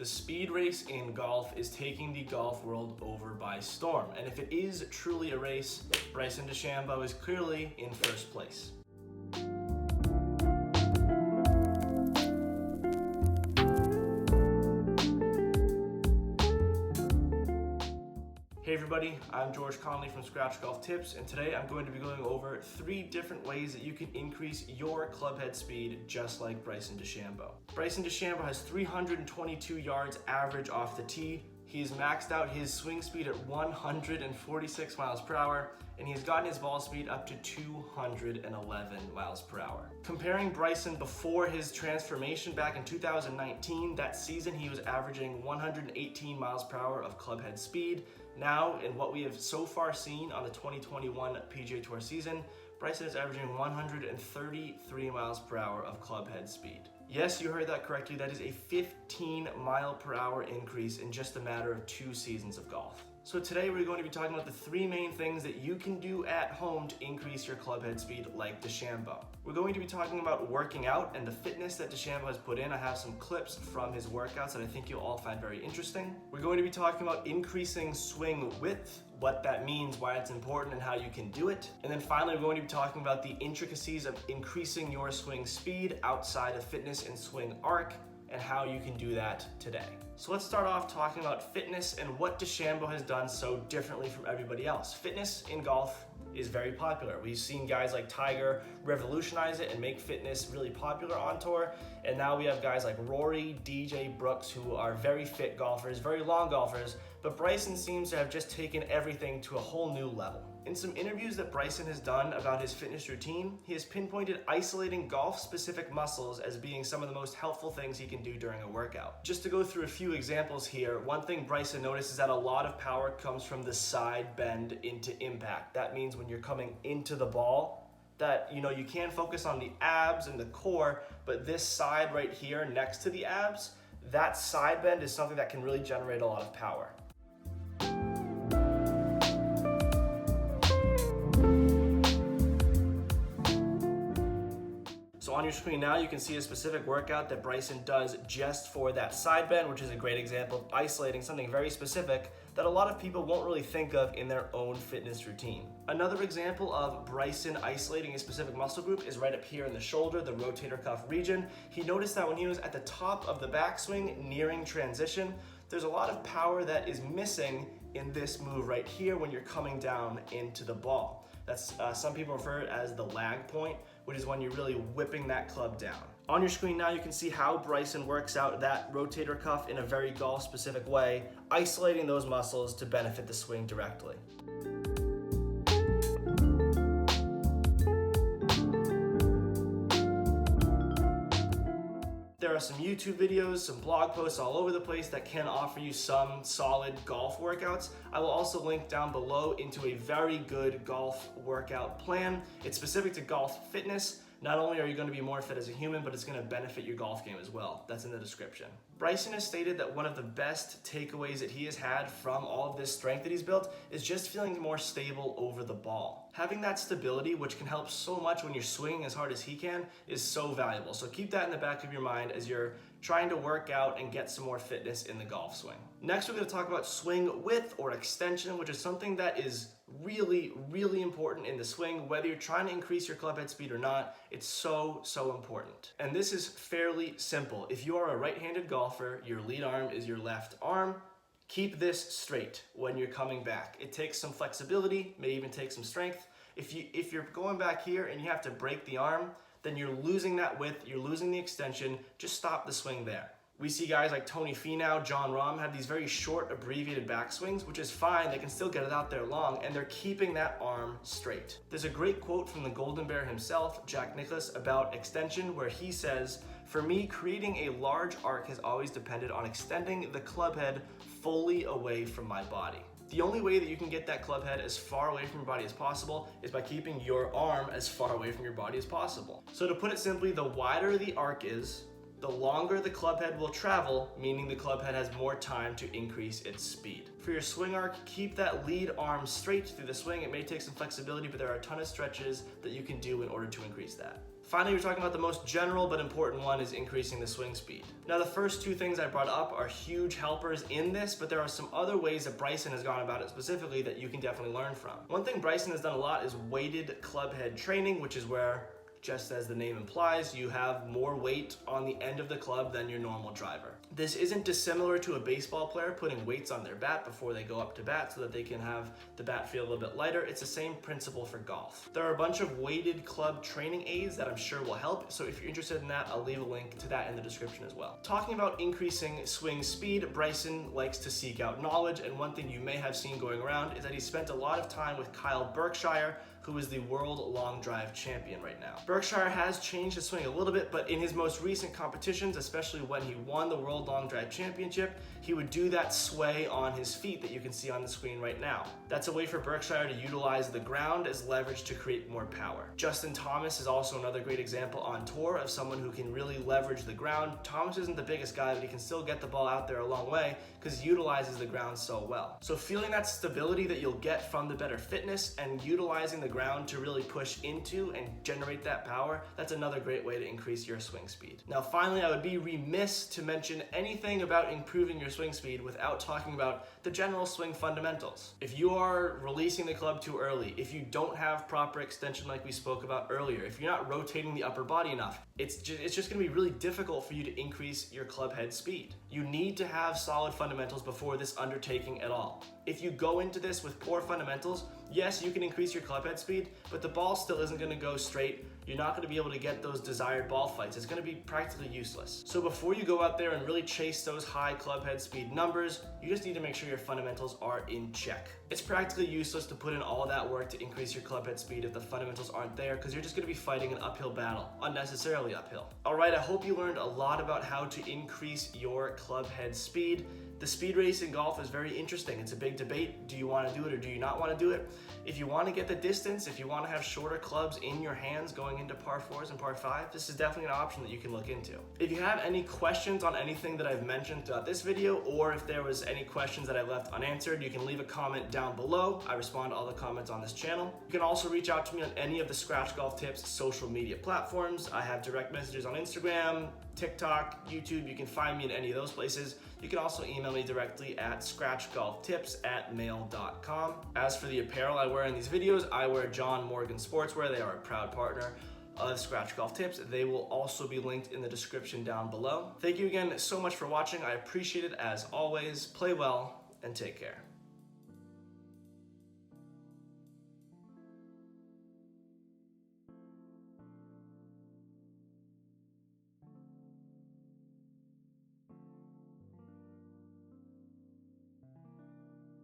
The speed race in golf is taking the golf world over by storm, and if it is truly a race, Bryson DeChambeau is clearly in first place. Hey everybody, I'm George Conley from Scratch Golf Tips, and today I'm going to be going over 3 different ways that you can increase your clubhead speed just like Bryson DeChambeau. Bryson DeChambeau has 322 yards average off the tee. He's maxed out his swing speed at 146 miles per hour, and he's gotten his ball speed up to 211 miles per hour. Comparing Bryson before his transformation back in 2019, that season he was averaging 118 miles per hour of clubhead speed. Now, in what we have so far seen on the 2021 PGA Tour season, Bryson is averaging 133 miles per hour of clubhead speed. Yes, you heard that correctly. That is a 15 mile per hour increase in just a matter of 2 seasons of golf. So today we're going to be talking about the 3 main things that you can do at home to increase your clubhead speed like DeChambeau. We're going to be talking about working out and the fitness that DeChambeau has put in. I have some clips from his workouts that I think you'll all find very interesting. We're going to be talking about increasing swing width, what that means, why it's important, and how you can do it. And then finally, we're going to be talking about the intricacies of increasing your swing speed outside of fitness and swing arc, and how you can do that today. So let's start off talking about fitness and what DeChambeau has done so differently from everybody else. Fitness in golf is very popular. We've seen guys like Tiger revolutionize it and make fitness really popular on tour. And now we have guys like Rory, DJ, Brooks, who are very fit golfers, very long golfers, but Bryson seems to have just taken everything to a whole new level. In some interviews that Bryson has done about his fitness routine, he has pinpointed isolating golf-specific muscles as being some of the most helpful things he can do during a workout. Just to go through a few examples here, one thing Bryson noticed is that a lot of power comes from the side bend into impact. That means when you're coming into the ball, that you can focus on the abs and the core, but this side right here next to the abs, that side bend is something that can really generate a lot of power. So on your screen now, you can see a specific workout that Bryson does just for that side bend, which is a great example of isolating something very specific that a lot of people won't really think of in their own fitness routine. Another example of Bryson isolating a specific muscle group is right up here in the shoulder, the rotator cuff region. He noticed that when he was at the top of the backswing, nearing transition, there's a lot of power that is missing in this move right here when you're coming down into the ball. That's some people refer to it as the lag point, which is when you're really whipping that club down. On your screen now, you can see how Bryson works out that rotator cuff in a very golf-specific way, isolating those muscles to benefit the swing directly. There are some YouTube videos, some blog posts all over the place that can offer you some solid golf workouts. I will also link down below into a very good golf workout plan. It's specific to golf fitness. Not only are you going to be more fit as a human, but it's going to benefit your golf game as well. That's in the description. Bryson has stated that one of the best takeaways that he has had from all of this strength that he's built is just feeling more stable over the ball. Having that stability, which can help so much when you're swinging as hard as he can, is so valuable. So keep that in the back of your mind as you're trying to work out and get some more fitness in the golf swing. Next, we're going to talk about swing width or extension, which is something that is really, really important in the swing. Whether you're trying to increase your clubhead speed or not, it's so important. And this is fairly simple. If you are a right-handed golfer, your lead arm is your left arm. Keep this straight when you're coming back. It takes some flexibility, may even take some strength. If you're going back here and you have to break the arm, then you're losing that width, you're losing the extension. Just stop the swing there. We see guys like Tony Finau, John Rahm have these very short, abbreviated backswings, which is fine. They can still get it out there long, and they're keeping that arm straight. There's a great quote from the Golden Bear himself, Jack Nicklaus, about extension, where he says, "For me, creating a large arc has always depended on extending the club head fully away from my body." The only way that you can get that club head as far away from your body as possible is by keeping your arm as far away from your body as possible. So to put it simply, the wider the arc is, the longer the club head will travel, meaning the club head has more time to increase its speed. For your swing arc, keep that lead arm straight through the swing. It may take some flexibility, but there are a ton of stretches that you can do in order to increase that. Finally, we're talking about the most general but important one, is increasing the swing speed. Now, the first two things I brought up are huge helpers in this, but there are some other ways that Bryson has gone about it specifically that you can definitely learn from. One thing Bryson has done a lot is weighted club head training, which is where, just as the name implies, you have more weight on the end of the club than your normal driver. This isn't dissimilar to a baseball player putting weights on their bat before they go up to bat so that they can have the bat feel a little bit lighter. It's the same principle for golf. There are a bunch of weighted club training aids that I'm sure will help, so if you're interested in that, I'll leave a link to that in the description as well. Talking about increasing swing speed, Bryson likes to seek out knowledge, and one thing you may have seen going around is that he spent a lot of time with Kyle Berkshire, who is the world long drive champion right now. Berkshire has changed his swing a little bit, but in his most recent competitions, especially when he won the world long drive championship, he would do that sway on his feet that you can see on the screen right now. That's a way for Berkshire to utilize the ground as leverage to create more power. Justin Thomas is also another great example on tour of someone who can really leverage the ground. Thomas isn't the biggest guy, but he can still get the ball out there a long way because he utilizes the ground so well. So feeling that stability that you'll get from the better fitness and utilizing the ground to really push into and generate that power, that's another great way to increase your swing speed. Now finally, I would be remiss to mention anything about improving your swing speed without talking about the general swing fundamentals. If you are releasing the club too early, if you don't have proper extension like we spoke about earlier, if you're not rotating the upper body enough, it's just going to be really difficult for you to increase your club head speed. You need to have solid fundamentals before this undertaking at all. If you go into this with poor fundamentals, yes, you can increase your club head speed, but the ball still isn't going to go straight. You're not going to be able to get those desired ball flights. It's going to be practically useless. So before you go out there and really chase those high club head speed numbers, you just need to make sure your fundamentals are in check. It's practically useless to put in all that work to increase your club head speed if the fundamentals aren't there, because you're just going to be fighting an uphill battle, unnecessarily uphill. All right, I hope you learned a lot about how to increase your club head speed. The speed race in golf is very interesting. It's a big debate. Do you want to do it or do you not want to do it? If you want to get the distance, if you want to have shorter clubs in your hands going into par 4s and par 5, this is definitely an option that you can look into. If you have any questions on anything that I've mentioned throughout this video, or if there was any questions that I left unanswered, you can leave a comment down below. I respond to all the comments on this channel. You can also reach out to me on any of the Scratch Golf Tips social media platforms. I have direct messages on Instagram, TikTok, YouTube. You can find me in any of those places. You can also email me directly at scratchgolftips@mail.com. As for the apparel I wear in these videos, I wear John Morgan Sportswear. They are a proud partner of Scratch Golf Tips. They will also be linked in the description down below. Thank you again so much for watching. I appreciate it as always. Play well and take care.